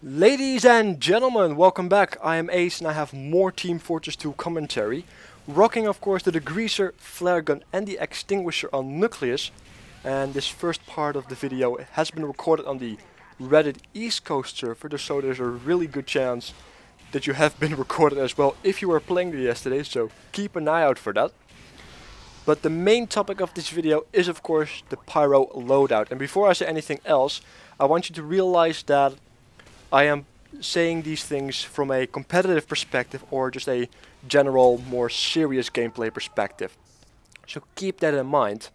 Ladies and gentlemen, welcome back. I am Ace and I have more Team Fortress 2 commentary. Rocking of course the degreaser, flare gun and the extinguisher on Nucleus. And this first part of the video has been recorded on the Reddit East Coast server, so there's a really good chance that you have been recorded as well if you were playing it yesterday, so keep an eye out for that. But the main topic of this video is of course the Pyro loadout. And before I say anything else, I want you to realize that I am saying these things from a competitive perspective or just a general, more serious gameplay perspective. So keep that in mind.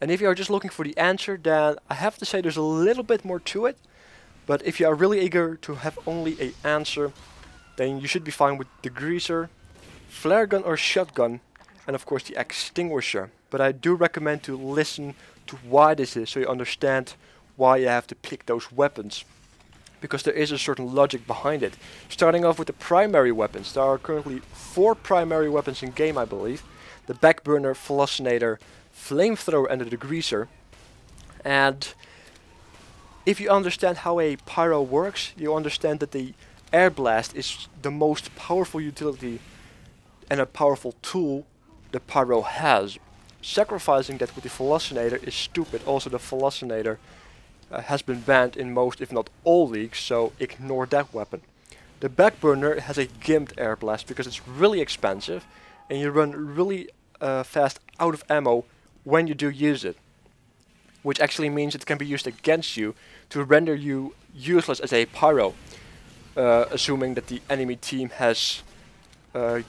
And if you are just looking for the answer, then I have to say there's a little bit more to it. But if you are really eager to have only an answer, then you should be fine with degreaser, flare gun or shotgun, and of course the extinguisher. But I do recommend to listen to why this is, so you understand why you have to pick those weapons. Because there is a certain logic behind it. Starting off with the primary weapons. There are currently 4 primary weapons in game, I believe. The backburner, Velocinator, flamethrower and the degreaser. And if you understand how a pyro works, you understand that the air blast is the most powerful utility and a powerful tool the pyro has. Sacrificing that with the Velocinator is stupid. Also the Velocinator has been banned in most, if not all leagues, so ignore that weapon. The backburner has a gimped air blast because it's really expensive and you run really fast out of ammo when you do use it. Which actually means it can be used against you to render you useless as a pyro. Assuming that the enemy team has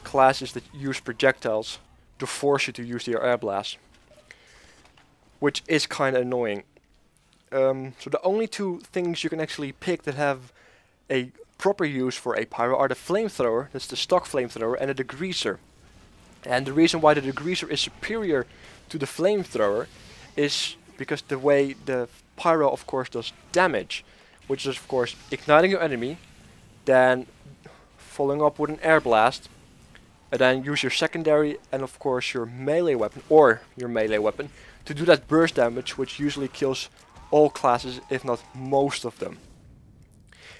classes that use projectiles to force you to use their air blast. Which is kinda annoying. So the only 2 things you can actually pick that have a proper use for a pyro are the flamethrower, that's the stock flamethrower, and the degreaser. And the reason why the degreaser is superior to the flamethrower is because the way the pyro of course does damage, which is of course igniting your enemy, then following up with an air blast, and then use your secondary and of course your melee weapon to do that burst damage, which usually kills all classes, if not most of them.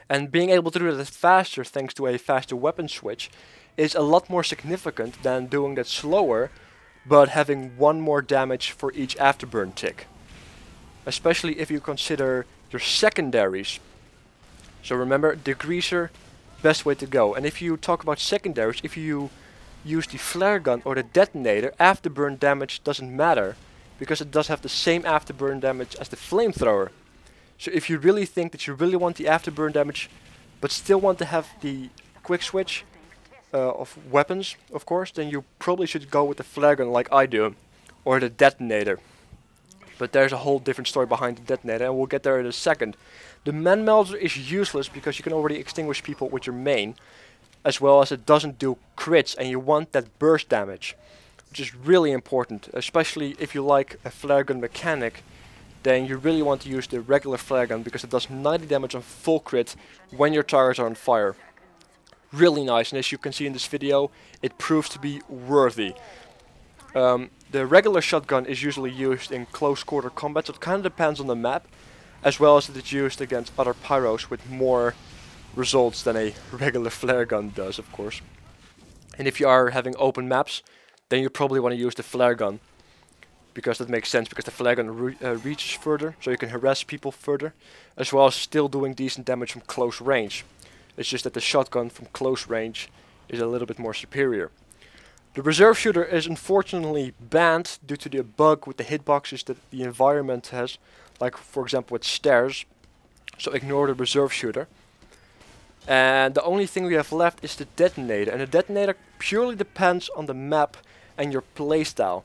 And being able to do that faster thanks to a faster weapon switch is a lot more significant than doing that slower but having 1 more damage for each afterburn tick. Especially if you consider your secondaries. So remember, degreaser, best way to go. And if you talk about secondaries, if you use the flare gun or the detonator, afterburn damage doesn't matter, because it does have the same afterburn damage as the flamethrower. So if you really think that you really want the afterburn damage, but still want to have the quick switch of weapons, of course, then you probably should go with the flare gun like I do, or the detonator. But there's a whole different story behind the detonator, and we'll get there in a second. The man melter is useless because you can already extinguish people with your main, as well as it doesn't do crits, and you want that burst damage. Which is really important, especially if you like a flare gun mechanic, then you really want to use the regular flare gun because it does 90 damage on full crit when your targets are on fire. Really nice, and as you can see in this video, it proves to be worthy. The regular shotgun is usually used in close quarter combat, so it kind of depends on the map, as well as it is used against other pyros with more results than a regular flare gun does, of course. And if you are having open maps, then you probably want to use the flare gun, because that makes sense, because the flare gun reaches further, so you can harass people further, as well as still doing decent damage from close range. It's just that the shotgun from close range is a little bit more superior. The reserve shooter is unfortunately banned due to the bug with the hitboxes that the environment has, like for example with stairs, so ignore the reserve shooter. And the only thing we have left is the detonator, and the detonator purely depends on the map and your playstyle.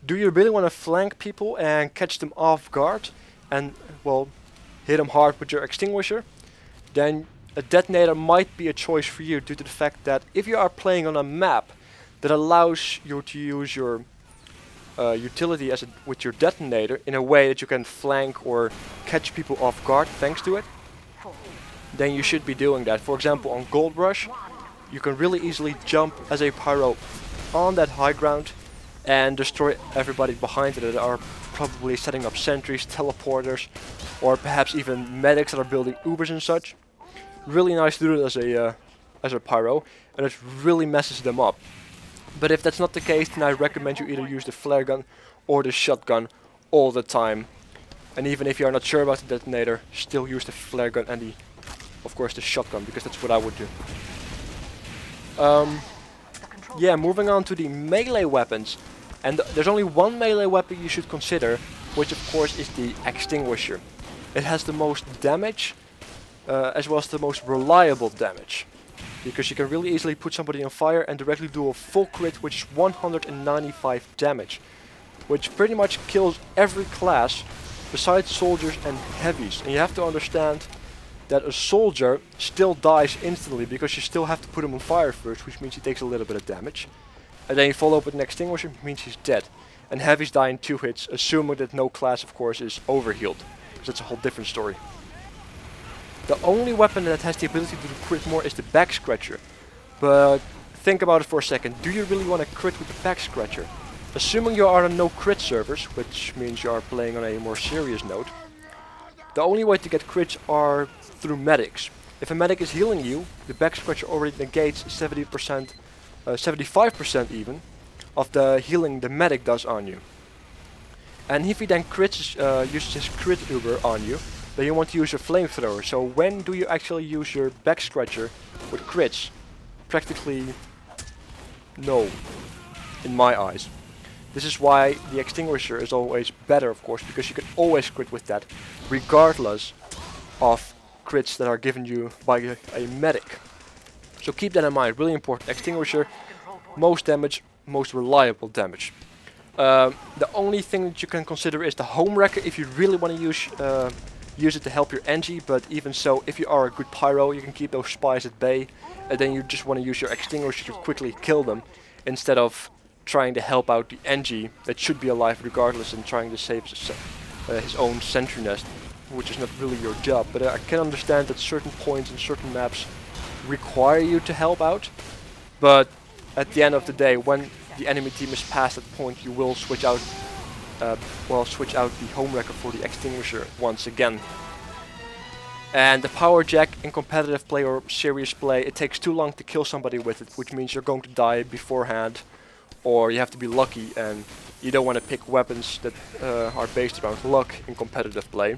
Do you really want to flank people and catch them off guard and, well, hit them hard with your extinguisher? Then a detonator might be a choice for you due to the fact that if you are playing on a map that allows you to use your utility with your detonator in a way that you can flank or catch people off guard thanks to it, then you should be doing that. For example, on Gold Rush, you can really easily jump as a pyro on that high ground and destroy everybody behind it that are probably setting up sentries, teleporters, or perhaps even medics that are building Ubers and such. really nice to do it as a pyro, and it really messes them up. But if that's not the case, then I recommend you either use the flare gun or the shotgun all the time. And even if you are not sure about the detonator, still use the flare gun and of course the shotgun, because that's what I would do. Yeah, moving on to the melee weapons. And there's only one melee weapon you should consider, which of course is the extinguisher. It has the most damage, as well as the most reliable damage. Because you can really easily put somebody on fire and directly do a full crit, which is 195 damage. Which pretty much kills every class besides soldiers and heavies. And you have to understand that a soldier still dies instantly because you still have to put him on fire first, which means he takes a little bit of damage. And then you follow up with an extinguisher, which means he's dead. And heavies die in 2 hits, assuming that no class of course is overhealed, because that's a whole different story. The only weapon that has the ability to crit more is the back scratcher. But think about it for a second, do you really want to crit with the back scratcher? Assuming you are on no crit servers, which means you are playing on a more serious note, the only way to get crits are through medics. If a medic is healing you, the back scratcher already negates 70%, 75% even, of the healing the medic does on you. And if he then uses his crit uber on you, then you want to use your flamethrower. So when do you actually use your back scratcher with crits? Practically no, in my eyes. This is why the extinguisher is always better, of course, because you can always crit with that, regardless of crits that are given you by a medic. So keep that in mind, really important. Extinguisher, most damage, most reliable damage. The only thing that you can consider is the home wrecker if you really want to use it to help your NG, but even so, if you are a good pyro, you can keep those spies at bay, and then you just want to use your extinguisher to quickly kill them, instead of trying to help out the NG that should be alive regardless and trying to save his own sentry nest, which is not really your job. But I can understand that certain points and certain maps require you to help out, but at the end of the day, when the enemy team is past that point, you will switch out the home wrecker for the extinguisher once again. And the power jack in competitive play or serious play, it takes too long to kill somebody with it, which means you're going to die beforehand, or you have to be lucky, and you don't want to pick weapons that are based around luck in competitive play.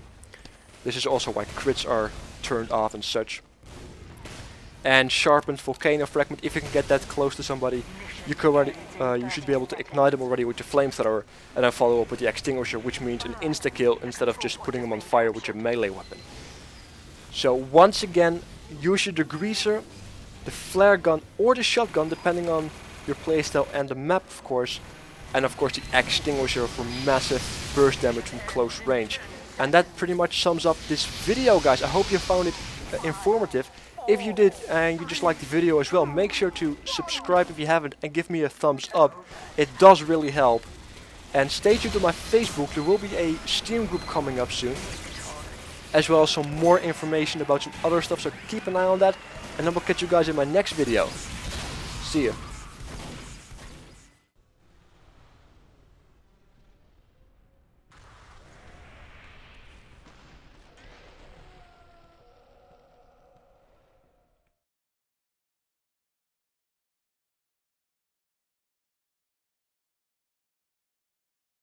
This is also why crits are turned off and such. And sharpened volcano fragment, if you can get that close to somebody, you should be able to ignite them already with your flamethrower, and then follow up with the extinguisher, which means an insta-kill instead of just putting them on fire with your melee weapon. So once again, use your degreaser, the flare gun or the shotgun, depending on your playstyle and the map of course, and of course the extinguisher for massive burst damage from close range. And that pretty much sums up this video, guys. I hope you found it informative. If you did and you just liked the video as well, make sure to subscribe if you haven't and give me a thumbs up. It does really help. And stay tuned to my Facebook, there will be a Steam group coming up soon, as well as some more information about some other stuff, so keep an eye on that. And then we'll catch you guys in my next video. See ya.